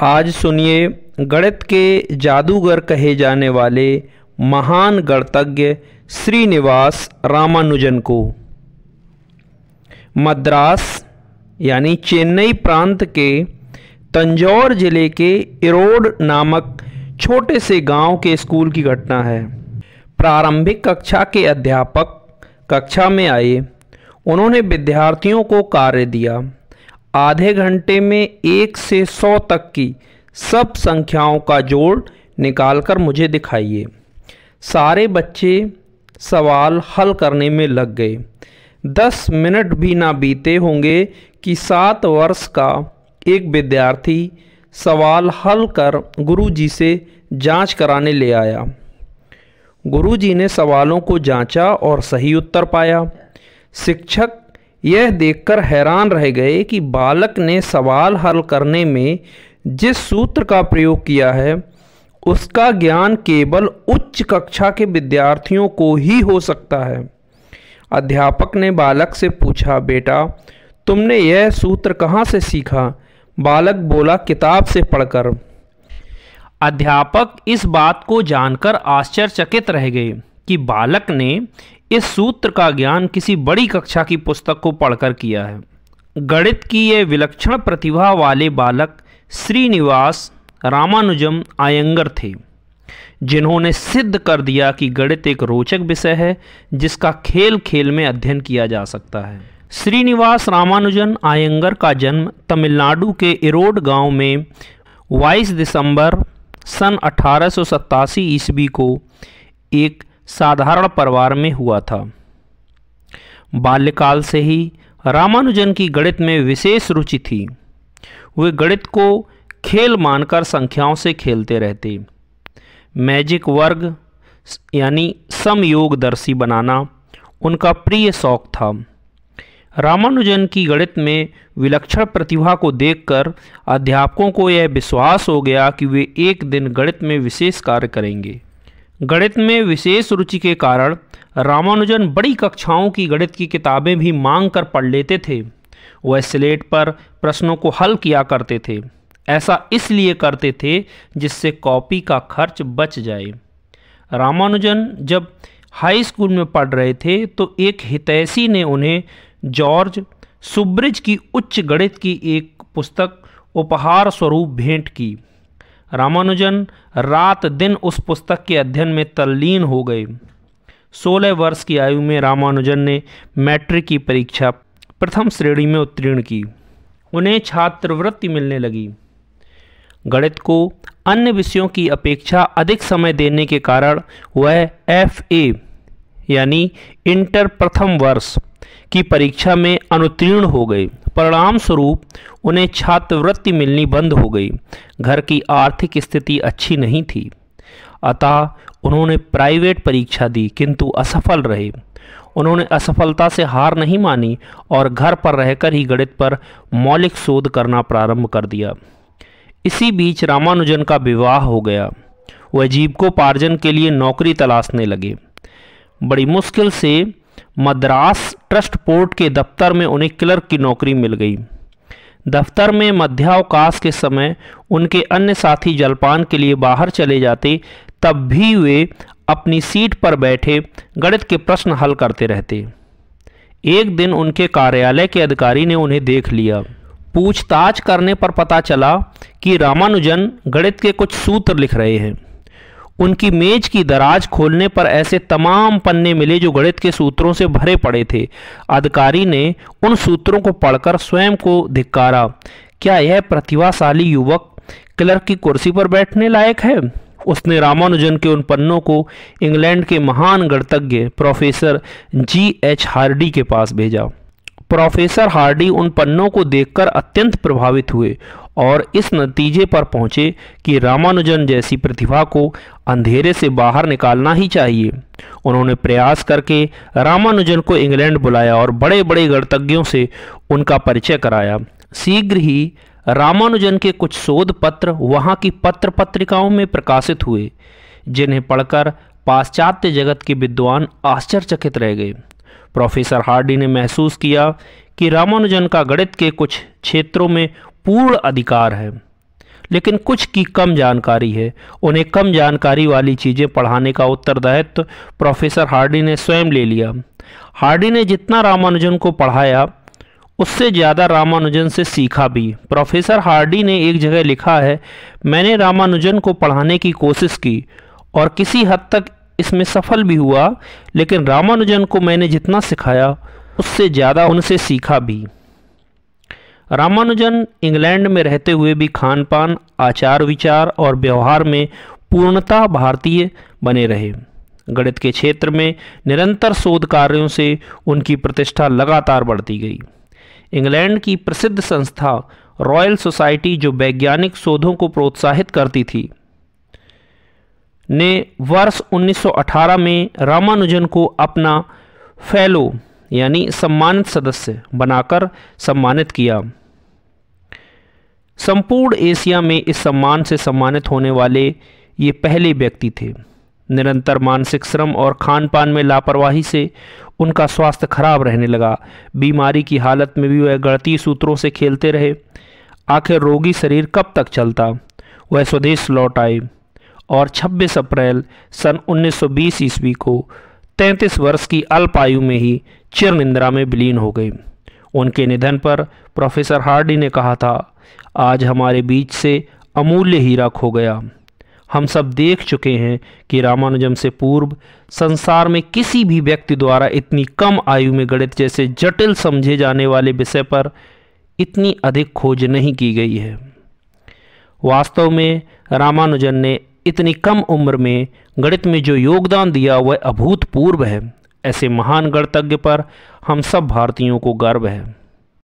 आज सुनिए गणित के जादूगर कहे जाने वाले महान गणितज्ञ श्रीनिवास रामानुजन को। मद्रास यानी चेन्नई प्रांत के तंजौर जिले के इरोड नामक छोटे से गांव के स्कूल की घटना है। प्रारंभिक कक्षा के अध्यापक कक्षा में आए। उन्होंने विद्यार्थियों को कार्य दिया। आधे घंटे में 1 से 100 तक की सब संख्याओं का जोड़ निकालकर मुझे दिखाइए। सारे बच्चे सवाल हल करने में लग गए। 10 मिनट भी ना बीते होंगे कि 7 वर्ष का एक विद्यार्थी सवाल हल कर गुरुजी से जांच कराने ले आया। गुरुजी ने सवालों को जांचा और सही उत्तर पाया। शिक्षक यह देखकर हैरान रह गए कि बालक ने सवाल हल करने में जिस सूत्र का प्रयोग किया है उसका ज्ञान केवल उच्च कक्षा के विद्यार्थियों को ही हो सकता है। अध्यापक ने बालक से पूछा, बेटा तुमने यह सूत्र कहाँ से सीखा? बालक बोला, किताब से पढ़कर। अध्यापक इस बात को जानकर आश्चर्यचकित रह गए कि बालक ने इस सूत्र का ज्ञान किसी बड़ी कक्षा की पुस्तक को पढ़कर किया है। गणित की यह विलक्षण प्रतिभा वाले बालक श्रीनिवास रामानुजम आयंगर थे, जिन्होंने सिद्ध कर दिया कि गणित एक रोचक विषय है जिसका खेल खेल में अध्ययन किया जा सकता है। श्रीनिवास रामानुजन आयंगर का जन्म तमिलनाडु के इरोड गांव में 22 दिसंबर सन 1887 ईस्वी को एक साधारण परिवार में हुआ था। बाल्यकाल से ही रामानुजन की गणित में विशेष रुचि थी। वे गणित को खेल मानकर संख्याओं से खेलते रहते। मैजिक वर्ग यानी समयोगदर्शी बनाना उनका प्रिय शौक था। रामानुजन की गणित में विलक्षण प्रतिभा को देखकर अध्यापकों को यह विश्वास हो गया कि वे एक दिन गणित में विशेष कार्य करेंगे। गणित में विशेष रुचि के कारण रामानुजन बड़ी कक्षाओं की गणित की किताबें भी मांग कर पढ़ लेते थे। वह स्लेट पर प्रश्नों को हल किया करते थे। ऐसा इसलिए करते थे जिससे कॉपी का खर्च बच जाए। रामानुजन जब हाई स्कूल में पढ़ रहे थे तो एक हितैषी ने उन्हें जॉर्ज सुब्रिज की उच्च गणित की एक पुस्तक उपहार स्वरूप भेंट की। रामानुजन रात दिन उस पुस्तक के अध्ययन में तल्लीन हो गए। 16 वर्ष की आयु में रामानुजन ने मैट्रिक की परीक्षा प्रथम श्रेणी में उत्तीर्ण की। उन्हें छात्रवृत्ति मिलने लगी। गणित को अन्य विषयों की अपेक्षा अधिक समय देने के कारण वह FA यानी इंटर प्रथम वर्ष की परीक्षा में अनुत्तीर्ण हो गए। परिणाम स्वरूप उन्हें छात्रवृत्ति मिलनी बंद हो गई। घर की आर्थिक स्थिति अच्छी नहीं थी, अतः उन्होंने प्राइवेट परीक्षा दी किंतु असफल रहे। उन्होंने असफलता से हार नहीं मानी और घर पर रहकर ही गणित पर मौलिक शोध करना प्रारंभ कर दिया। इसी बीच रामानुजन का विवाह हो गया। वह जीविकोपार्जन के लिए नौकरी तलाशने लगे। बड़ी मुश्किल से मद्रास ट्रस्ट पोर्ट के दफ्तर में उन्हें क्लर्क की नौकरी मिल गई। दफ्तर में मध्यावकाश के समय उनके अन्य साथी जलपान के लिए बाहर चले जाते, तब भी वे अपनी सीट पर बैठे गणित के प्रश्न हल करते रहते। एक दिन उनके कार्यालय के अधिकारी ने उन्हें देख लिया। पूछताछ करने पर पता चला कि रामानुजन गणित के कुछ सूत्र लिख रहे हैं। उनकी मेज की दराज खोलने पर ऐसे तमाम पन्ने मिले जो गणित के सूत्रों से भरे पड़े थे। अधिकारी ने उन सूत्रों को पढ़कर स्वयं को धिक्कारा। क्या यह प्रतिभाशाली युवक क्लर्क की कुर्सी पर बैठने लायक है? उसने रामानुजन के उन पन्नों को इंग्लैंड के महान गणितज्ञ प्रोफेसर G.H. हार्डी के पास भेजा। प्रोफेसर हार्डी उन पन्नों को देखकर अत्यंत प्रभावित हुए और इस नतीजे पर पहुंचे कि रामानुजन जैसी प्रतिभा को अंधेरे से बाहर निकालना ही चाहिए। उन्होंने प्रयास करके रामानुजन को इंग्लैंड बुलाया और बड़े बड़े गणितज्ञों से उनका परिचय कराया। शीघ्र ही रामानुजन के कुछ शोध पत्र वहाँ की पत्र पत्रिकाओं में प्रकाशित हुए, जिन्हें पढ़कर पाश्चात्य जगत के विद्वान आश्चर्यचकित रह गए। प्रोफेसर हार्डी ने महसूस किया कि रामानुजन का गणित के कुछ क्षेत्रों में पूर्ण अधिकार है, लेकिन कुछ की कम जानकारी है। उन्हें कम जानकारी वाली चीज़ें पढ़ाने का उत्तरदायित्व प्रोफेसर हार्डी ने स्वयं ले लिया। हार्डी ने जितना रामानुजन को पढ़ाया उससे ज़्यादा रामानुजन से सीखा भी। प्रोफेसर हार्डी ने एक जगह लिखा है, मैंने रामानुजन को पढ़ाने की कोशिश की और किसी हद तक इसमें सफल भी हुआ, लेकिन रामानुजन को मैंने जितना सिखाया उससे ज़्यादा उनसे सीखा भी। रामानुजन इंग्लैंड में रहते हुए भी खान पान, आचार विचार और व्यवहार में पूर्णतः भारतीय बने रहे। गणित के क्षेत्र में निरंतर शोध कार्यों से उनकी प्रतिष्ठा लगातार बढ़ती गई। इंग्लैंड की प्रसिद्ध संस्था रॉयल सोसाइटी, जो वैज्ञानिक शोधों को प्रोत्साहित करती थी, ने वर्ष 1918 में रामानुजन को अपना फेलो यानी सम्मानित सदस्य बनाकर सम्मानित किया। संपूर्ण एशिया में इस सम्मान से सम्मानित होने वाले ये पहले व्यक्ति थे। निरंतर मानसिक श्रम और खान पान में लापरवाही से उनका स्वास्थ्य खराब रहने लगा। बीमारी की हालत में भी वह गणितीय सूत्रों से खेलते रहे। आखिर रोगी शरीर कब तक चलता। वह स्वदेश लौट आए और 26 अप्रैल सन 1920 ईस्वी को 33 वर्ष की अल्प आयु में ही चिर निंद्रा में विलीन हो गए। उनके निधन पर प्रोफेसर हार्डी ने कहा था, आज हमारे बीच से अमूल्य हीरा खो गया। हम सब देख चुके हैं कि रामानुजन से पूर्व संसार में किसी भी व्यक्ति द्वारा इतनी कम आयु में गणित जैसे जटिल समझे जाने वाले विषय पर इतनी अधिक खोज नहीं की गई है। वास्तव में रामानुजन ने इतनी कम उम्र में गणित में जो योगदान दिया वह अभूतपूर्व है। ऐसे महान गणितज्ञ पर हम सब भारतीयों को गर्व है।